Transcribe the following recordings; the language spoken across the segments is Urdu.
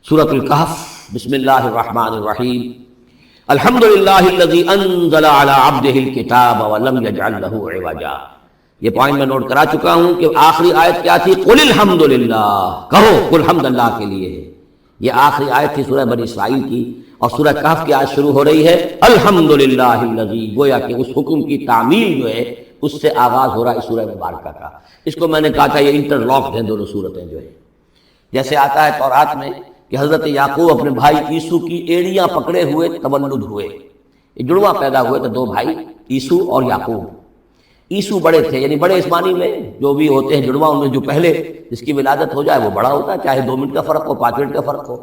سورۃ الکہف، بسم اللہ الرحمن الرحیم۔ الحمد للہ الذی انزل علی عبدہ الکتاب ولم یجعل لہ عوجا۔ یہ پوائنٹ میں نوٹ کرا چکا ہوں کہ آخری آیت کیا تھی؟ قل الحمد للہ، کہو قل حمد اللہ کے لیے ہے۔ یہ آخری آیت تھی سورہ بنی اسرائیل کی، اور سورہ کہف کی آیت شروع ہو رہی ہے الحمد للہ الذی، گویا کہ اس حکم کی تعمیل جو ہے اس سے آغاز ہو رہا ہے سورہ مبارکہ کا۔ اس کو میں نے کہا تھا یہ انٹر لاکڈ ہیں دونوں صورتیں جو ہے۔ جیسے آتا ہے تورات میں کہ حضرت یعقوب اپنے بھائی عیسو کی ایڑیاں پکڑے ہوئے تولد ہوئے، یہ جڑواں پیدا ہوئے تھے دو بھائی عیسو اور یعقوب۔ عیسو بڑے تھے، یعنی بڑے اس معنی میں جو بھی ہوتے ہیں جڑواں، ان میں جو پہلے جس کی ولادت ہو جائے وہ بڑا ہوتا ہے، چاہے 2 منٹ کا فرق ہو 5 منٹ کا فرق ہو۔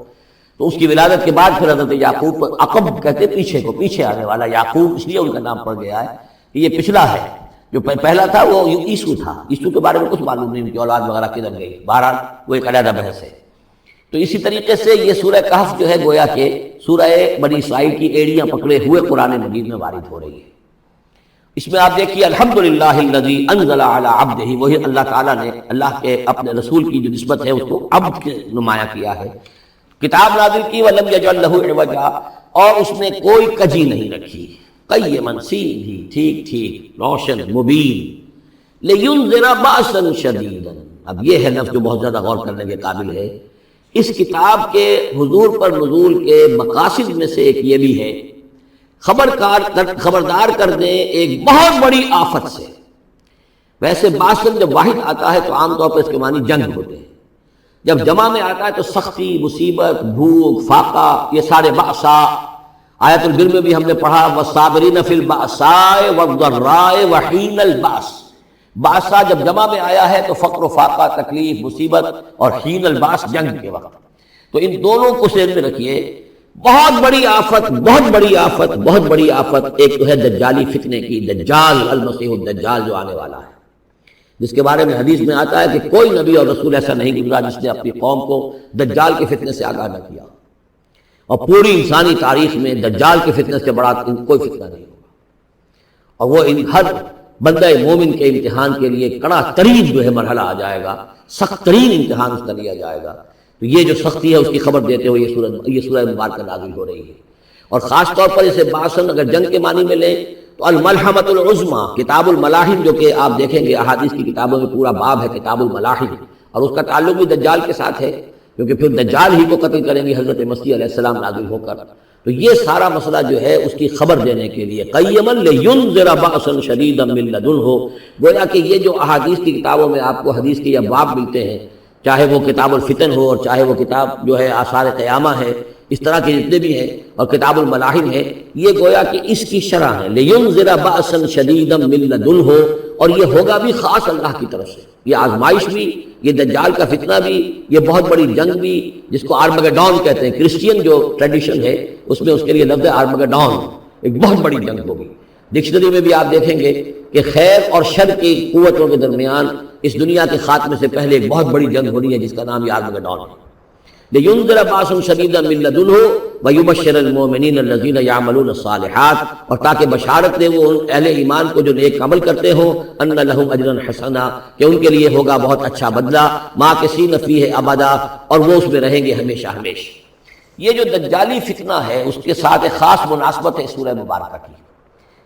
تو اس کی ولادت کے بعد پھر حضرت یعقوب، عقب کہتے پیچھے کو، پیچھے آنے والا، یعقوب اس لیے ان کا نام پڑ گیا ہے کہ یہ پچھلا ہے۔ جو پہلا تھا وہ عیسو تھا، عیسو کے بارے میں کچھ معلوم نہیں، ان کی اولاد وغیرہ کدھر گئی، بہرحال وہ ایک علیحدہ بحث ہے۔ تو اسی طریقے سے یہ سورہ کہف جو ہے گویا کہ سورہ بنی اسرائیل کی ایڑیاں پکڑے ہوئے قرآن مجید میں وارد ہو رہی ہے۔ اس میں آپ دیکھیے الحمدللہ الذی انزل علی عبدہ، وہی اللہ تعالیٰ نے اللہ کے اپنے رسول کی جو نسبت ہے اس کو عبد کے نمایاں کیا ہے۔ کتاب نازل کی ولم یجعل لہ عوجا، اور اس میں کوئی کجی نہیں رکھی، قیما سیدھی، ٹھیک ٹھیک، روشن مبین، لینذر باسا شدیدا۔ اب یہ ہے لفظ جو بہت زیادہ غور کرنے کے قابل ہے۔ اس کتاب کے حضور پر نزول کے مقاصد میں سے ایک یہ بھی ہے خبردار کر دیں ایک بہت بڑی آفت سے۔ ویسے باسن جب واحد آتا ہے تو عام طور پر اس کے معنی جنگ ہوتے ہیں، جب جمع میں آتا ہے تو سختی، مصیبت، بھوک، فاقہ، یہ سارے بأسا۔ آیت البر میں بھی ہم نے پڑھا والصابرین فی البأساء والضراء وحین البأس۔ باسا جب جمع میں آیا ہے تو فقر و فاقہ، تکلیف، مصیبت، اور حین الباس جنگ کے وقت۔ تو ان دونوں کو ذہن میں رکھیے، بہت بڑی آفت، بہت بڑی آفت، بہت بڑی آفت۔ ایک تو ہے دجالی فتنے کی، دجال المسیح الدجال جو آنے والا ہے، جس کے بارے میں حدیث میں آتا ہے کہ کوئی نبی اور رسول ایسا نہیں گزرا جس نے اپنی قوم کو دجال کے فتنے سے آگاہ نہ کیا، اور پوری انسانی تاریخ میں دجال کے فتنے سے بڑا کوئی فتنہ نہیں ہوگا، اور وہ ہر بندہ مومن کے امتحان کے لیے کڑا ترین جو ہے مرحلہ آ جائے گا، سخت ترین امتحان اس کا لیا جائے گا۔ تو یہ جو سختی ہے اس کی خبر دیتے ہوئے یہ سورہ مبارکہ نازل ہو رہی ہے۔ اور خاص طور پر اسے باسن اگر جنگ کے معنی میں لیں تو الملحمۃ العظمیٰ، کتاب الملاحم جو کہ آپ دیکھیں گے احادیث کی کتابوں میں پورا باب ہے کتاب الملاحم، اور اس کا تعلق بھی دجال کے ساتھ ہے، کیونکہ پھر دجال ہی کو قتل کریں گے حضرت مسیح علیہ السلام نازل ہو کر۔ تو یہ سارا مسئلہ جو ہے اس کی خبر دینے کے لیے قیما لینذر باسا شدیدا من لدنہ، گویا کہ یہ جو احادیث کی کتابوں میں آپ کو حدیث کے یہ باب ملتے ہیں، چاہے وہ کتاب الفتن ہو اور چاہے وہ کتاب جو ہے آثار قیامہ ہے، اس طرح کے جتنے بھی ہیں، اور کتاب الملاحم ہے، یہ گویا کہ اس کی شرح ہے لینذر باسا شدیدا من لدنہ، اور یہ ہوگا بھی خاص اللہ کی طرف سے، یہ آزمائش بھی، یہ دجال کا فتنہ بھی، یہ بہت بڑی جنگ بھی، جس کو آرمگڈون کہتے ہیں، کرسچین جو ٹریڈیشن ہے اس میں اس کے لیے لفظ ہے آرمگڈون، ایک بہت بڑی جنگ ہوگی۔ ڈکشنری میں بھی آپ دیکھیں گے کہ خیر اور شر کی قوتوں کے درمیان اس دنیا کے خاتمے سے پہلے ایک بہت بڑی جنگ ہونی ہے جس کا نام یہ آرمگڈون ہے۔ لینذر باسا شدیدا من لدنہ ویبشر المؤمنین الذین یعملون الصالحات، اور تاکہ بشارت دے وہ اہل ایمان کو جو نیک عمل کرتے ہوں، ان لہم اجرا حسنا، کہ ان کے لیے ہوگا بہت اچھا بدلہ، ماکثین فیہ ابدا، اور وہ اس میں رہیں گے ہمیشہ ہمیشہ۔ یہ جو دجالی فتنہ ہے اس کے ساتھ ایک خاص مناسبت ہے سورہ مبارکہ کی۔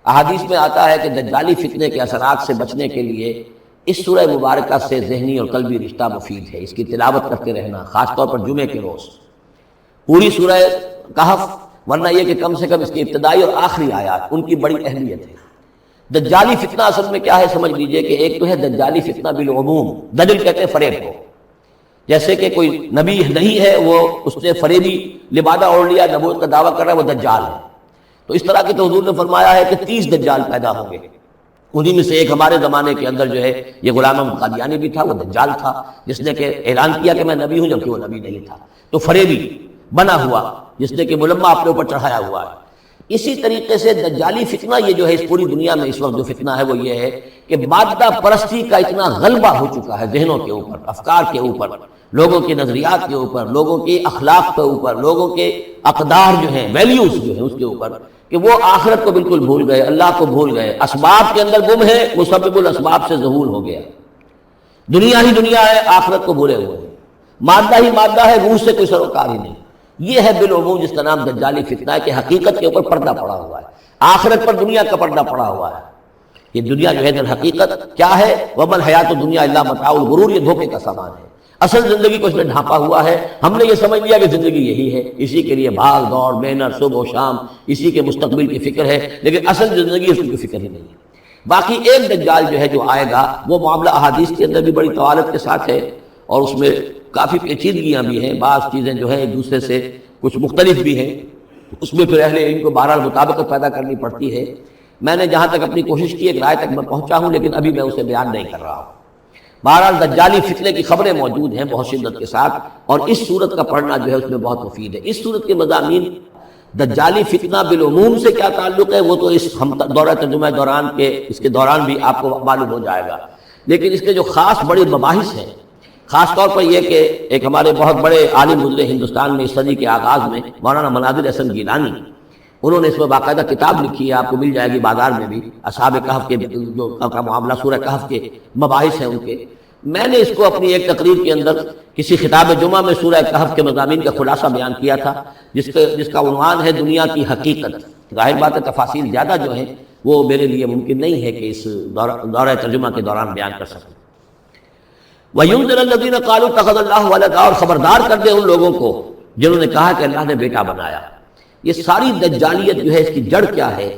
احادیث میں آتا ہے کہ دجالی فتنے کے اثرات سے بچنے کے لیے اس سورہ مبارکہ سے ذہنی اور قلبی رشتہ مفید ہے، اس کی تلاوت کرتے رہنا، خاص طور پر جمعے کے روز پوری سورہ کہف، ورنہ یہ کہ کم سے کم اس کی ابتدائی اور آخری آیات ان کی بڑی اہمیت ہے۔ دجالی فتنہ اصل میں کیا ہے سمجھ لیجئے کہ ایک تو ہے دجالی فتنہ بالعموم، دجل کہتے ہیں فریب کو، جیسے کہ کوئی نبی نہیں ہے وہ اس نے فریبی لبادہ اوڑھ لیا، نبوت کا دعویٰ کر رہا ہے، وہ دجال ہے۔ تو اس طرح کی تو حضور نے فرمایا ہے کہ 30 دجال پیدا ہوں گے، انہی میں سے ایک ہمارے زمانے کے اندر جو ہے یہ غلام احمد قادیانی بھی تھا، وہ دجال تھا، جس نے کہ اعلان کیا کہ میں نبی ہوں جبکہ وہ نبی نہیں تھا، تو فریبی بنا ہوا جس نے کہ ملمہ اپنے اوپر چڑھایا ہوا ہے۔ اسی طریقے سے دجالی فتنہ یہ جو ہے اس پوری دنیا میں اس وقت جو فتنہ ہے وہ یہ ہے کہ مادہ پرستی کا اتنا غلبہ ہو چکا ہے ذہنوں کے اوپر، افکار کے اوپر، لوگوں کے نظریات کے اوپر، لوگوں کے اخلاق کے اوپر، لوگوں کے اقدار جو ہیں، ویلیوز جو ہیں اس کے اوپر، کہ وہ آخرت کو بالکل بھول گئے، اللہ کو بھول گئے، اسباب کے اندر گم ہے، مسبب الاسباب سے ظہور ہو گیا، دنیا ہی دنیا ہے، آخرت کو بھولے ہوئے ہیں۔ مادہ ہی مادہ ہے، روح سے کوئی سروکار ہی نہیں۔ یہ ہے بالعموم جس کا نام دجالی فتنہ ہے کہ حقیقت کے اوپر پردہ پڑا ہوا ہے، آخرت پر دنیا کا پردہ پڑا ہوا ہے۔ یہ دنیا جو ہے در حقیقت کیا ہے؟ وَمَا الْحَيَاةُ الدُّنْيَا إِلَّا مَتَاعُ الْغُرُورِ، یہ دھوکے کا سامان ہے۔ اصل زندگی کو اس نے ڈھانپا ہوا ہے، ہم نے یہ سمجھ لیا کہ زندگی یہی ہے، اسی کے لیے بھاگ دوڑ محنت صبح و شام، اسی کے مستقبل کی فکر ہے، لیکن اصل زندگی اس کی فکر ہی نہیں ہے۔ باقی ایک دجال جو ہے جو آئے گا، وہ معاملہ احادیث کے اندر بھی بڑی طوالت کے ساتھ ہے، اور اس میں کافی پیچیدگیاں بھی ہیں، بعض چیزیں جو ہیں ایک دوسرے سے کچھ مختلف بھی ہیں، اس میں پھر اہل علم کو بہرحال مطابقت پیدا کرنی پڑتی ہے۔ میں نے جہاں تک اپنی کوشش کی ایک رائے تک میں پہنچا ہوں، لیکن ابھی میں اسے بیان نہیں کر رہا ہوں۔ بہرحال دجالی فتنے کی خبریں موجود ہیں بہت شدت کے ساتھ، اور اس صورت کا پڑھنا جو ہے اس میں بہت مفید ہے۔ اس صورت کے مضامین دجالی فتنہ بالعموم سے کیا تعلق ہے وہ تو اس دورہ ترجمہ دوران کے اس کے دوران بھی آپ کو معلوم ہو جائے گا، لیکن اس کے جو خاص بڑے مباحث ہیں، خاص طور پر یہ کہ ایک ہمارے بہت بڑے عالم گزرے ہندوستان میں اس صدی کے آغاز میں، مولانا مناظر حسن گیلانی، انہوں نے اس میں باقاعدہ کتاب لکھی ہے، آپ کو مل جائے گی بازار میں بھی، اصحاب کہف کے جو کا معاملہ سورہ کہف کے مباحث ہیں ان کے۔ میں نے اس کو اپنی ایک تقریر کے اندر کسی خطاب جمعہ میں سورہ کہف کے مضامین کا خلاصہ بیان کیا تھا، جس کا عنوان ہے دنیا کی حقیقت۔ ظاہر بات ہے تفاصیل زیادہ جو ہیں وہ میرے لیے ممکن نہیں ہے کہ اس دورہ ترجمہ کے دوران بیان کر سکوں۔ وَيُنذِرَ الَّذِينَ قَالُوا اتَّخَذَ اللَّهُ وَلَدًا، اور خبردار کر دے ان لوگوں کو جنہوں نے کہا کہ اللہ نے بیٹا بنایا۔ یہ ساری دجالیت جو ہے اس کی جڑ کیا ہے؟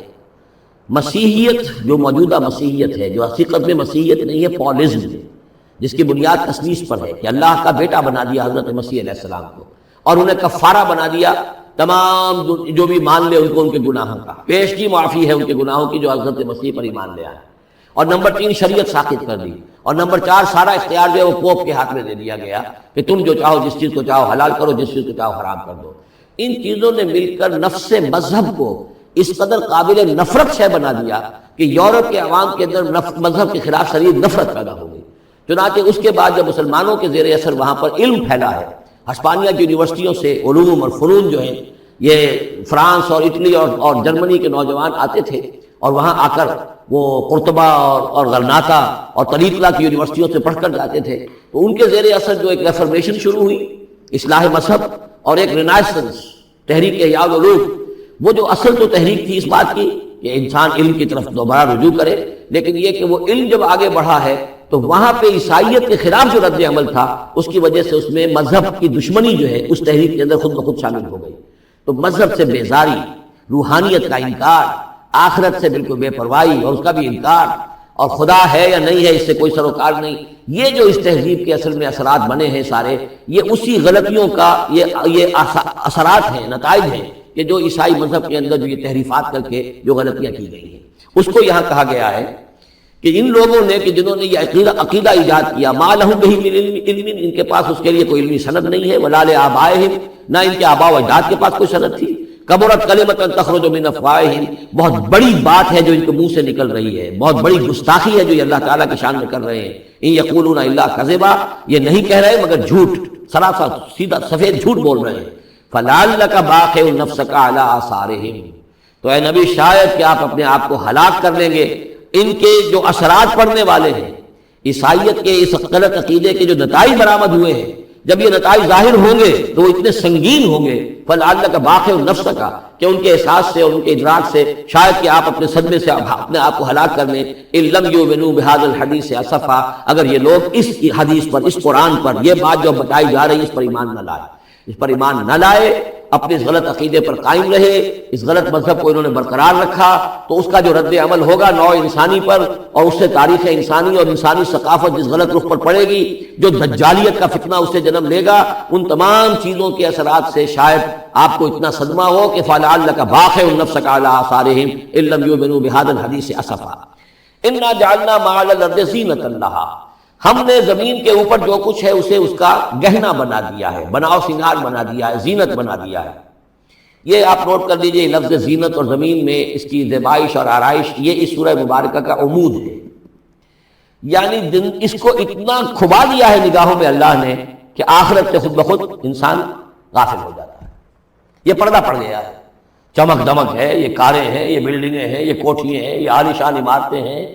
مسیحیت، جو موجودہ مسیحیت ہے، جو حقیقت میں مسیحیت نہیں ہے، پالزم ہے، جس کی بنیاد تثلیث پر ہے کہ اللہ کا بیٹا بنا دیا حضرت مسیح علیہ السلام کو، اور انہیں کفارہ بنا دیا تمام جو بھی مان لے ان کو ان کے گناہوں کا، پیشگی معافی ہے ان کے گناہوں کی جو حضرت مسیح پر ایمان لے آئے۔ اور نمبر 3 شریعت ساقط کر دی، اور نمبر 4 سارا اختیار جو ہے وہ پوپ کے ہاتھ میں دے دیا گیا کہ تم جو چاہو جس چیز کو چاہو حلال کرو، جس چیز کو چاہو حرام کر دو۔ ان چیزوں نے مل کر نفس مذہب کو اس قدر قابل نفرت شے بنا دیا کہ یورپ کے عوام کے اندر مذہب کے خلاف شدید نفرت پیدا ہو گئی۔ چنانچہ اس کے بعد جب مسلمانوں کے زیر اثر وہاں پر علم پھیلا ہے، ہسپانیہ کی یونیورسٹیوں سے علوم اور فنون جو ہیں، یہ فرانس اور اٹلی اور جرمنی کے نوجوان آتے تھے اور وہاں آ کر وہ قرطبہ اور غرناطہ اور طریقہ کی یونیورسٹیوں سے پڑھ کر جاتے تھے، تو ان کے زیر اثر جو ایک ریفرمیشن شروع ہوئی، اصلاح مذہب اور ایک رینائسنس، تحریک احیاء العلوم، وہ جو اصل تو تحریک تھی اس بات کی کہ انسان علم کی طرف دوبارہ رجوع کرے، لیکن یہ کہ وہ علم جب آگے بڑھا ہے تو وہاں پہ عیسائیت کے خلاف جو رد عمل تھا اس کی وجہ سے اس میں مذہب کی دشمنی جو ہے اس تحریک کے اندر خود بخود شامل ہو گئی۔ تو مذہب سے بیزاری، روحانیت کا انکار، آخرت سے بالکل بے پرواہی اور اس کا بھی انکار، اور خدا ہے یا نہیں ہے اس سے کوئی سروکار نہیں، یہ جو اس تہذیب کے اصل میں اثرات بنے ہیں سارے، یہ اسی غلطیوں کا یہ اثرات ہیں، نتائج ہیں کہ جو عیسائی مذہب کے اندر جو یہ تحریفات کر کے جو غلطیاں کی گئی ہیں، اس کو یہاں کہا گیا ہے کہ ان لوگوں نے کہ جنہوں نے یہ عقیدہ ایجاد کیا، ما لہم بہ من علم، ان کے پاس اس کے لیے کوئی علمی سند نہیں ہے، ولا لآبائہم، نہ ان کے آباء و اجداد کے پاس کوئی سند تھی، کبرت کلمۃ تخرج من افواہہم، بہت بڑی بات ہے جو ان کے منہ سے نکل رہی ہے، بہت بڑی گستاخی ہے جو یہ اللہ تعالیٰ کی شان میں کر رہے ہیں۔ ان یقولون الا کذبا، یہ نہیں کہہ رہے مگر جھوٹ، سراسر سیدھا سفید جھوٹ بول رہے ہیں۔ فلعلک باخع نفسک علی آثارہم، تو اے نبی شاید کہ آپ اپنے آپ کو ہلاک کر لیں گے ان کے جو اثرات پڑنے والے ہیں، عیسائیت کے اس غلط عقیدے کے جو نتائج برآمد ہوئے ہیں، جب یہ نتائج ظاہر ہوں گے تو وہ اتنے سنگین ہوں گے، فلعلک باخع نفسک، کہ ان کے احساس سے اور ان کے ادراک سے شاید کہ آپ اپنے صدمے سے اپنے آپ کو ہلاک کر لیں۔ ان لم یؤمنوا بہذا الحدیث اسفا، اگر یہ لوگ اس حدیث پر، اس قرآن پر، یہ بات جو بتائی جا رہی ہے اس پر ایمان نہ لائے، اس پر ایمان نہ لائے، اپنے اس غلط عقیدے پر قائم رہے، اس غلط مذہب کو انہوں نے برقرار رکھا، تو اس کا جو رد عمل ہوگا نوع انسانی پر، اور اس سے تاریخ انسانی اور انسانی ثقافت جس غلط رخ پر پڑے گی، جو دجالیت کا فتنہ اس سے جنم لے گا، ان تمام چیزوں کے اثرات سے شاید آپ کو اتنا صدمہ ہو کہ فلعلک باخع نفسک علی آثارہم ان لم یؤمنوا بہذا الحدیث اسفا۔ انا جعلنا ما علی الارض زینۃ لہا، ہم نے زمین کے اوپر جو کچھ ہے اسے اس کا گہنا بنا دیا ہے، بناؤ سنگار بنا دیا ہے، زینت بنا دیا ہے۔ یہ آپ نوٹ کر لیجئے، لفظ زینت اور زمین میں اس کی زیبائش اور آرائش، یہ اس سورہ مبارکہ کا عمود ہے، یعنی اس کو اتنا کھبا دیا ہے نگاہوں میں اللہ نے کہ آخرت سے خود بخود انسان غافل ہو جاتا ہے۔ یہ پردہ پڑ گیا ہے، چمک دمک ہے، یہ کاریں ہیں، یہ بلڈنگیں ہیں، یہ کوٹھیاں ہیں، یہ عالیشان عمارتیں ہیں،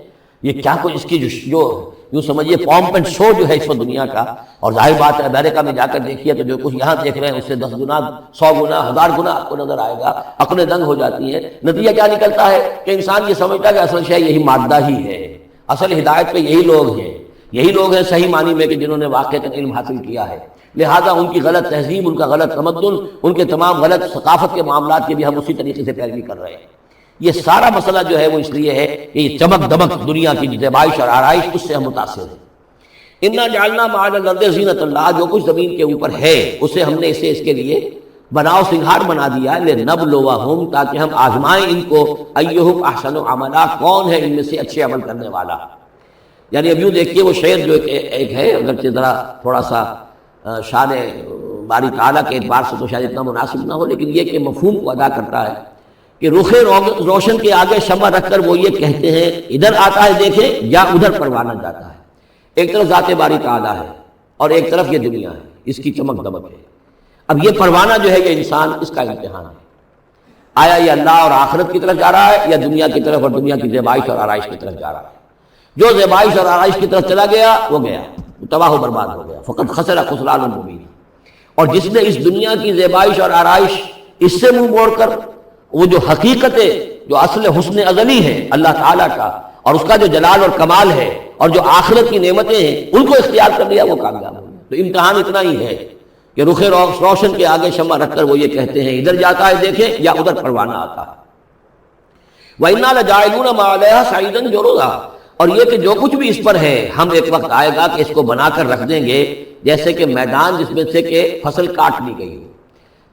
یہ کیا کچھ اس کی جو یوں سمجھیے پومپ اینڈ شو جو ہے اس وقت دنیا کا، اور ظاہر بات ہے امریکہ میں جا کر دیکھیے تو جو کچھ یہاں دیکھ رہے ہیں اس سے 10 گنا 100 گنا 1000 گنا آپ کو نظر آئے گا، عقلیں دنگ ہو جاتی ہیں۔ نتیجہ کیا نکلتا ہے کہ انسان یہ سمجھتا ہے کہ اصل شے یہی مادہ ہی ہے، اصل ہدایت پہ یہی لوگ ہیں، یہی لوگ ہیں صحیح معنی میں کہ جنہوں نے واقعتاً علم حاصل کیا ہے، لہذا ان کی غلط تہذیب، ان کا غلط تمدن، ان کے تمام غلط ثقافت کے معاملات کی بھی ہم اسی طریقے سے پیروی کر رہے ہیں۔ یہ سارا مسئلہ جو ہے وہ اس لیے ہے کہ یہ چمک دمک دنیا کی زیبائش اور آرائش اس سے ہم متاثر ہیں۔ انا جعلنا ما علی الارض زینۃ اللہ، جو کچھ زمین کے اوپر ہے اسے ہم نے اسے اس کے لیے بناؤ سنگھار بنا دیا، لنبلوہم، تاکہ ہم آزمائیں ان کو، ایہم احسن عملا، کون ہے ان میں سے اچھے عمل کرنے والا۔ یعنی اب یوں دیکھیے وہ شعر جو ایک ہے، اگرچہ ذرا تھوڑا سا شان باری تعالیٰ کے اعتبار سے تو شاید اتنا مناسب نہ ہو، لیکن یہ کہ مفہوم کو ادا کرتا ہے کہ رخ روشن کے آگے شمع رکھ کر وہ یہ کہتے ہیں ادھر آتا ہے دیکھیں یا ادھر پروانہ جاتا ہے۔ ایک طرف ذات باری تعالیٰ ہے اور ایک طرف یہ دنیا ہے، اس کی چمک دمک ہے۔ اب یہ پروانہ جو ہے یہ انسان، اس کا امتحان ہے، آیا یہ اللہ اور آخرت کی طرف جا رہا ہے یا دنیا کی طرف اور دنیا کی زیبائش اور آرائش کی طرف جا رہا ہے۔ جو زیبائش اور آرائش کی طرف چلا گیا وہ گیا، وہ تباہ و برباد ہو گیا، فقط خسر خسران مبین۔ اور جس نے اس دنیا کی زیبائش اور آرائش اس سے منہ موڑ کر وہ جو حقیقت جو اصل حسن ازلی ہے اللہ تعالیٰ کا اور اس کا جو جلال اور کمال ہے اور جو آخرت کی نعمتیں ہیں ان کو اختیار کر لیا، وہ کامیاب ہو گیا۔ تو امتحان اتنا ہی ہے کہ رخ روشن کے آگے شمع رکھ کر وہ یہ کہتے ہیں ادھر جاتا ہے دیکھیں یا ادھر پروانہ آتا ہے۔ وَإِنَّا لَجَاعِلُونَ مَا عَلَيْهَا صَعِيدًا جُرُزًا، اور یہ کہ جو کچھ بھی اس پر ہے ہم ایک وقت آئے گا کہ اس کو بنا کر رکھ دیں گے جیسے کہ میدان جس میں سے کہ فصل کاٹ لی گئی ہو۔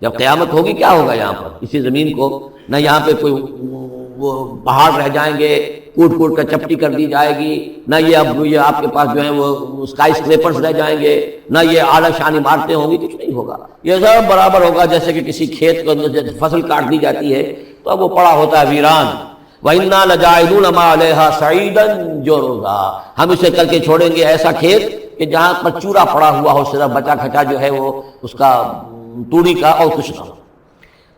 جب قیامت ہوگی کیا ہوگا یہاں پر اسی زمین کو، نہ یہاں پہ کوئی وہ پہاڑ رہ جائیں گے کوٹ کوٹ کر چپٹی کر دی جائے گی، نہ یہ آپ کے پاس جو ہے وہ اسکائی اسکریپرز رہ جائیں گے، نہ یہ اعلیٰ شان عمارتیں ہوں گی، کچھ نہیں ہوگا۔ یہ سب برابر ہوگا جیسے کہ کسی کھیت کو فصل کاٹ دی جاتی ہے تو اب وہ پڑا ہوتا ہے ویران۔ وَإِنَّا لَجَاعِلُونَ مَا عَلَيْهَا صَعِيدًا جُرُزًا، ہم اسے کر کے چھوڑیں گے ایسا کھیت کہ جہاں پر چورا پڑا ہوا ہو، صرف بچا کھچا جو ہے وہ اس کا توڑی کا اور کچھ نہ ہو۔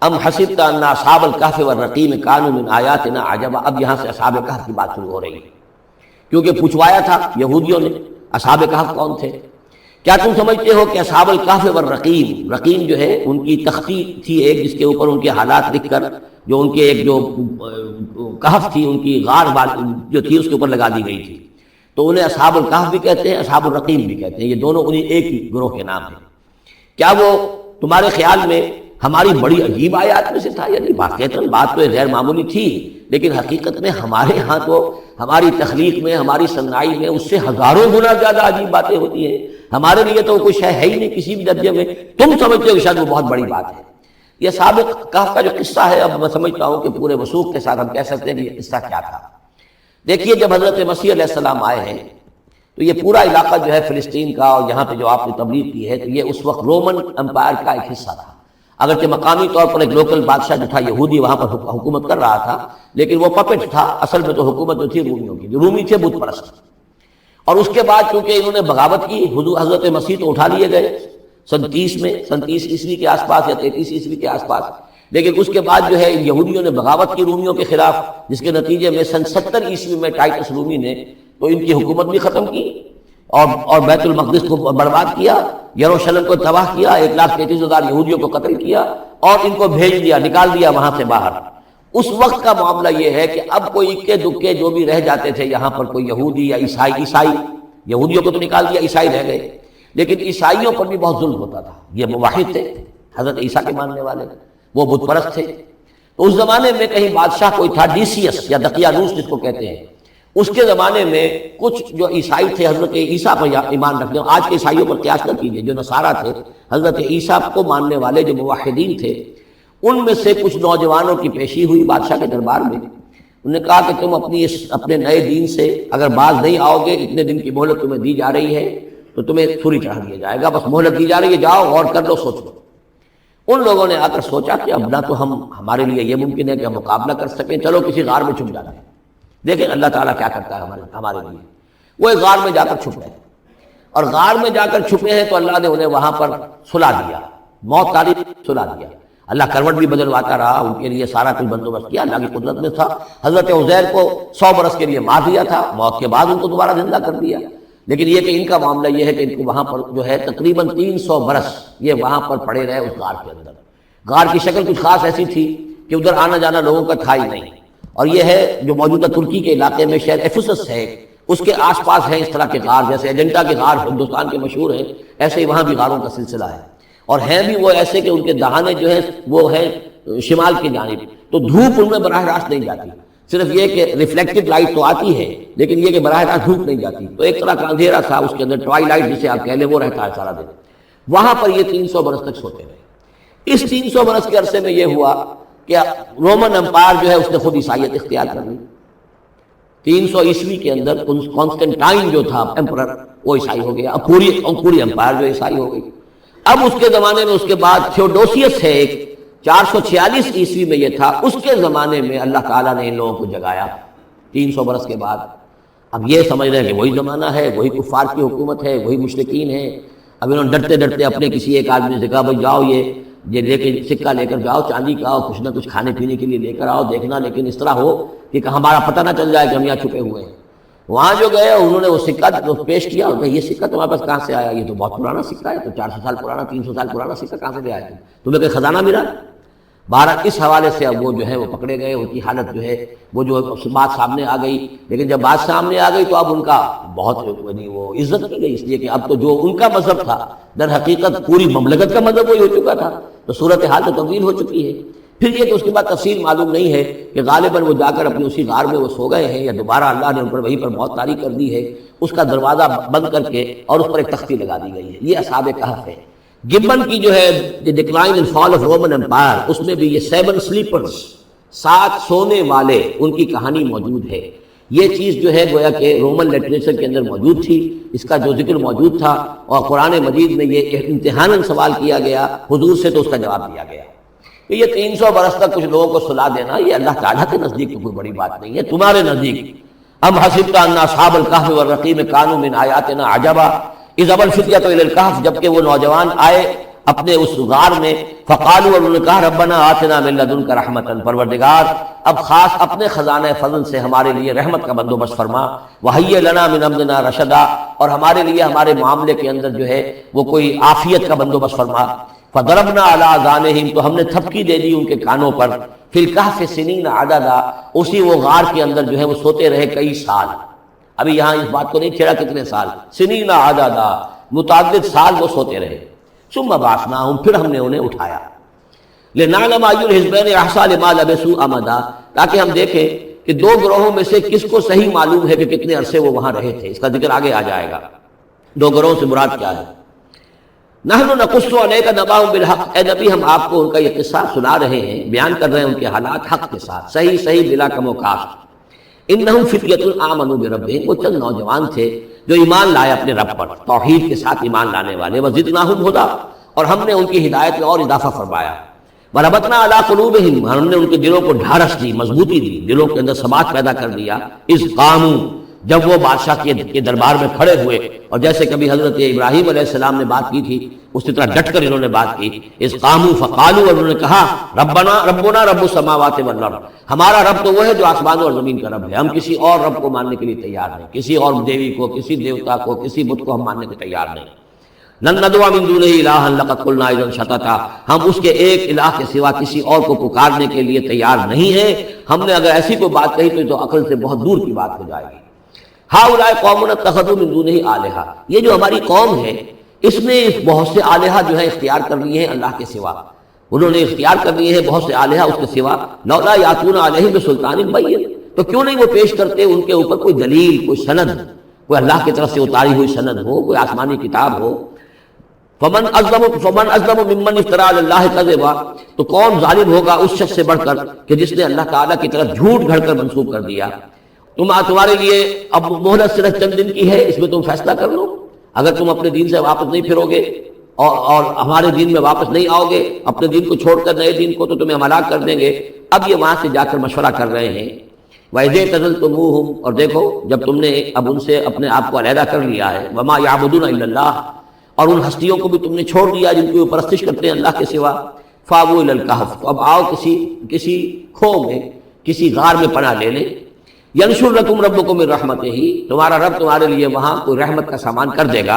ام حسبت ان اصحاب الکہف والرقیم کانوا من آیاتنا عجبا، اب یہاں سے اصحاب کہف کی بات شروع ہو رہی ہے، کیونکہ پوچھوایا تھا یہودیوں نے اصحاب کہف کون تھے۔ کیا تم سمجھتے ہو کہ اصحاب الکہف والرقیم، رقیم جو ہے ان کی تختی تھی ایک جس کے اوپر ان کے حالات لکھ کر، جو ان کے ایک جو کہف تھی ان کی غار جو تھی اس کے اوپر لگا دی گئی تھی، تو انہیں اصحاب الکہف بھی کہتے ہیں، اصحاب الرقیم بھی کہتے ہیں، یہ دونوں انہیں ایک ہی گروہ کے نام ہیں۔ کیا وہ تمہارے خیال میں ہماری بڑی عجیب آیات میں سے تھا؟ یعنی واقعتاً بات تو غیر معمولی تھی، لیکن حقیقت میں ہمارے ہاں تو ہماری تخلیق میں، ہماری صنعائی میں اس سے ہزاروں گنا زیادہ عجیب باتیں ہوتی ہیں، ہمارے لیے تو کوئی شے ہے ہی نہیں کسی بھی درجے میں، تم سمجھتے ہو شاید وہ بہت بڑی بات ہے۔ یہ سابق کہف کا جو قصہ ہے، اب میں سمجھتا ہوں کہ پورے وثوق کے ساتھ ہم کہہ سکتے ہیں کہ یہ قصہ کیا تھا۔ دیکھیے جب حضرت مسیح علیہ السلام آئے ہیں تو یہ پورا علاقہ جو ہے فلسطین کا اور یہاں پہ جو آپ نے تبلیغ کی ہے تو یہ اس وقت رومن امپائر کا ایک حصہ تھا، اگرچہ مقامی طور پر ایک لوکل بادشاہ جو تھا یہودی وہاں پر حکومت کر رہا تھا، لیکن وہ پپٹ تھا، اصل میں تو حکومت جو تھی رومیوں کی، جو رومی تھے بت پرست۔ اور اس کے بعد چونکہ انہوں نے بغاوت کی، حضرت مسیح تو اٹھا لیے گئے سن 30 عیسوی کے آس پاس یا 33 عیسوی کے آس پاس، لیکن اس کے بعد جو ہے یہودیوں نے بغاوت کی رومیوں کے خلاف، جس کے نتیجے میں سن 70 عیسوی میں ٹائٹس رومی نے تو ان کی حکومت بھی ختم کی اور بیت المقدس کو برباد کیا، یروشلم کو تباہ کیا، 1,33,000 یہودیوں کو قتل کیا اور ان کو بھیج دیا، نکال دیا وہاں سے باہر۔ اس وقت کا معاملہ یہ ہے کہ اب کوئی اکے دکے جو بھی رہ جاتے تھے یہاں پر، کوئی یہودی یا عیسائی، یہودیوں کو تو نکال دیا، عیسائی رہ گئے، لیکن عیسائیوں پر بھی بہت ظلم ہوتا تھا۔ یہ موحد تھے، حضرت عیسیٰ کے ماننے والے، وہ بت پرست تھے۔ تو اس زمانے میں کہیں بادشاہ کوئی تھا ڈیسیس یا دقیانوس جس کو کہتے ہیں، اس کے زمانے میں کچھ جو عیسائی تھے حضرت عیسیٰ پر ایمان رکھتے ہیں، آج کے عیسائیوں پر قیاس نہ کیجیے، جو نصارہ تھے حضرت عیسیٰ کو ماننے والے جو موحدین تھے، ان میں سے کچھ نوجوانوں کی پیشی ہوئی بادشاہ کے دربار میں۔ انہوں نے کہا کہ تم اپنے نئے دین سے اگر باز نہیں آؤ گے، اتنے دن کی مہلت تمہیں دی جا رہی ہے تو تمہیں سولی چڑھا دیا جائے گا، بس مہلت دی جا رہی ہے، جاؤ غور کر لو، سوچ لو۔ ان لوگوں نے آ کر سوچا کہ اب نہ تو ہمارے لیے یہ ممکن ہے کہ ہم مقابلہ کر سکیں، چلو کسی غار میں چھپ جاتے ہیں، دیکھیں اللہ تعالیٰ کیا کرتا ہے ہمارے لیے۔ وہ ایک غار میں جا کر چھپ گئے، اور غار میں جا کر چھپے ہیں تو اللہ نے انہیں وہاں پر سلا دیا، موت تاریخ سلا دیا۔ اللہ کروٹ بھی بدلواتا رہا، ان کے لیے سارا کچھ بندوبست کیا، اللہ کی قدرت میں تھا۔ حضرت عزیر کو 100 برس کے لیے مار دیا تھا، موت کے بعد ان کو دوبارہ زندہ کر دیا۔ لیکن یہ کہ ان کا معاملہ یہ ہے کہ ان کو وہاں پر جو ہے تقریباً 300 برس یہ وہاں پر پڑے رہے اس غار کے اندر۔ غار کی شکل کچھ خاص ایسی تھی کہ ادھر آنا جانا لوگوں کا تھا ہی نہیں، اور یہ ہے جو موجودہ ترکی کے علاقے میں شہر ایفسس ہے، اس کے آس پاس ہیں اس طرح کے غار، جیسے ایجنٹا کے غار ہندوستان کے مشہور ہیں، ایسے ہی وہاں بھی غاروں کا سلسلہ ہے، اور ہیں بھی وہ ایسے کہ ان کے دہانے جو ہیں وہ ہیں شمال کی جانب، تو دھوپ ان میں براہ راست نہیں جاتی، صرف یہ کہ ریفلیکٹڈ لائٹ تو آتی ہے لیکن یہ کہ براہ راست دھوپ نہیں جاتی، تو ایک طرح کا اندھیرا تھا اس کے اندر، ٹوائی لائٹ جسے آپ کہہ لیں وہ رہتا ہے سارا دن۔ وہاں پر یہ 300 برس تک سوتے رہے۔ اس 300 برس کے عرصے میں یہ ہوا کہ رومن امپائر جو ہے اس نے خود عیسائیت اختیار کر لی۔ 300 عیسوی کے اندر کانسٹنٹائن جو تھا ایمپرر وہ عیسائی ہو گیا، اب پوری امپائر جو عیسائی ہو گئی۔ اب اس کے زمانے میں اس کے بعد تھیوڈوسیس ہے ایک، 446 عیسوی میں یہ تھا، اس کے زمانے میں اللہ تعالیٰ نے ان لوگوں کو جگایا 300 برس کے بعد۔ اب یہ سمجھ رہے ہیں کہ وہی زمانہ ہے، وہی کفار کی حکومت ہے، وہی مشرکین ہیں۔ اب انہوں نے ڈرتے ڈرتے اپنے کسی ایک آدمی سے کہا بھائی جاؤ یہ لے کے سکہ لے کر جاؤ، چاندی کا، کچھ نہ کچھ کھانے پینے کے لیے لے کر آؤ، دیکھنا لیکن اس طرح ہو کہ ہمارا پتہ نہ چل جائے کہ ہم یہاں چھپے ہوئے ہیں۔ وہاں جو گئے انہوں نے وہ سکہ پیش کیا، اور یہ سکہ تمہارے پاس کہاں سے آیا؟ یہ تو بہت پرانا سکہ ہے، تو 400 سال پرانا، 300 سال پرانا سکہ کہاں سے لے آئے تمہیں کوئی خزانہ ملا؟ بہرحال اس حوالے سے اب وہ جو ہے وہ پکڑے گئے، ان کی حالت جو ہے وہ جو بات سامنے آ گئی، لیکن جب بات سامنے آ گئی تو اب ان کا بہت وہ عزت کی گئی، اس لیے کہ اب تو جو ان کا مذہب تھا در حقیقت پوری مملکت کا مذہب وہی ہو چکا تھا، تو صورتحال تو تبدیل ہو چکی ہے۔ پھر یہ کہ اس کے بعد تفصیل معلوم نہیں ہے کہ غالباً وہ جا کر اپنی اسی غار میں وہ سو گئے ہیں یا دوبارہ اللہ نے ان پر وہیں پر موت طاری کر دی ہے، اس کا دروازہ بند کر کے اور اس پر ایک تختی لگا دی گئی ہے۔ یہ اصحاب کہف ہے۔ گبن کی جو ہے decline and fall of Roman empire, اس میں بھی یہ 7 سلیپرز، 7 سونے والے، ان کی کہانی موجود ہے۔ یہ چیز جو ہے گویا کہ رومن لٹریچر کے اندر موجود تھی، اس کا جو ذکر موجود تھا، اور قرآن مجید میں یہ امتحاناً سوال کیا گیا حضور سے، تو اس کا جواب دیا گیا کہ یہ 300 برس تک کچھ لوگوں کو سلا دینا یہ اللہ تعالیٰ کے نزدیک تو کوئی بڑی بات نہیں ہے، تمہارے نزدیک ام حسبت ان اصحاب الکہف والرقیم کانوا من آیاتنا عجبا اذ ابى الفتية الى الكهف، جبکہ وہ نوجوان آئے اپنے اس غار میں، فقالوا، اور انہوں نے کہا ربنا آتنا من لدنک رحمتا، پروردگار اب خاص اپنے خزانہ فضل سے ہمارے لیے رحمت کا بندوبست فرما، وہیئ لنا من امرنا رشدا، اور ہمارے لیے ہمارے معاملے کے اندر جو ہے وہ کوئی عافیت کا بندوبست فرما، فضربنا علی اذانہم، تو ہم نے تھپکی دے دی ان کے کانوں پر، فی الکہف سنین عددا، اسی وہ غار کے اندر جو ہے وہ سوتے رہے کئی سال۔ ابھی یہاں اس بات کو نہیں چھیڑا کتنے سال، سنین عددا، متعدد سال وہ سوتے رہے۔ ثم بعثناہم، پھر ہم نے انہیں اٹھایا، لنعلم ای الحزبین احصیٰ لما لبثوا امدا، تاکہ ہم دیکھیں کہ 2 گروہوں میں سے کس کو صحیح معلوم ہے کہ کتنے عرصے وہ وہاں رہے تھے۔ اس کا ذکر آگے آ جائے گا 2 گروہوں سے مراد کیا ہے۔ نحن نقص علیک نبأهم بالحق، اے نبی ہم آپ کو ان کا یہ قصہ سنا رہے ہیں، بیان کر رہے ہیں ان کے حالات حق کے ساتھ، صحیح بلا کم و کاست۔ انہم فتیۃ آمنوا بربہم، وہ چند نوجوان تھے جو ایمان لائے اپنے رب پر، توحید کے ساتھ ایمان لانے والے، وزدناہم ہدی، اور ہم نے ان کی ہدایت میں اور اضافہ فرمایا، وربطنا علی قلوبہم، ہم نے ان کے دلوں کو ڈھارس دی، مضبوطی دی، دلوں کے اندر ثبات پیدا کر دیا، اذ قاموا، جب وہ بادشاہ کے دربار میں کھڑے ہوئے، اور جیسے کبھی حضرت ابراہیم علیہ السلام نے بات کی تھی اسی طرح ڈٹ کر انہوں نے بات کی، اذ قاموا فقالوا، اور انہوں نے کہا ربنا رب السماوات والارض، ہمارا رب تو وہ ہے جو آسمانوں اور زمین کا رب ہے، ہم کسی اور رب کو ماننے کے لیے تیار نہیں، کسی اور دیوی کو، کسی دیوتا کو، کسی بت کو ہم ماننے کو تیار نہیں۔ لن ندعو من دونہ الہا لقد قلنا اذا شططا، ہم اس کے ایک الہ کے سوا کسی اور کو پکارنے کے لیے تیار نہیں ہیں، ہم نے اگر ایسی کوئی بات کہی تو یہ تو عقل سے بہت دور کی بات ہو جائے گی۔ ہؤلاء قوم اتخذوا من دونہ آلہہ، یہ جو ہماری قوم ہے اس نے بہت سے آلہہ جو ہے اختیار کر لیے ہیں اللہ کے سوا، انہوں نے اختیار کر لیے ہیں بہت سے آلہہ اس کے سوا، لولا یاتون علیہم بسلطان بین، تو کیوں نہیں وہ پیش کرتے ان کے اوپر کوئی دلیل، کوئی سند، کوئی اللہ کی طرف سے اتاری ہوئی سند ہو، کوئی آسمانی کتاب ہو۔ فمن اظلم ممن افترى علی اللہ کذبا، تو کون ظالم ہوگا اس شخص سے بڑھ کر کہ جس نے اللہ تعالیٰ کی طرف جھوٹ گھڑ کر منسوب کر دیا۔ تمہارے لیے اب مہلت صرف چند دن کی ہے، اس میں تم فیصلہ کر لو، اگر تم اپنے دین سے واپس نہیں پھرو گے اور ہمارے دین میں واپس نہیں آؤ گے، اپنے دین کو چھوڑ کر نئے دین کو، تو تمہیں ہم ہلاک کر دیں گے۔ اب یہ وہاں سے جا کر مشورہ کر رہے ہیں، وَإِذْ اعْتَزَلْتُمُوهُمْ، اور دیکھو جب تم نے اب ان سے اپنے آپ کو علیحدہ کر لیا ہے، وَمَا يَعْبُدُونَ إِلَّا اللَّهَ، اور ان ہستیوں کو بھی تم نے چھوڑ دیا جن کی وہ پرستش کرتے ہیں اللہ کے سوا، فَآوُوا إِلَى الْكَهْفِ، تو اب آؤ کسی کھو میں، کسی غار میں پناہ لے لیں، ینشر لکم ربکم من رحمتہ، تمہارا رب تمہارے لیے وہاں کوئی رحمت کا سامان کر دے گا،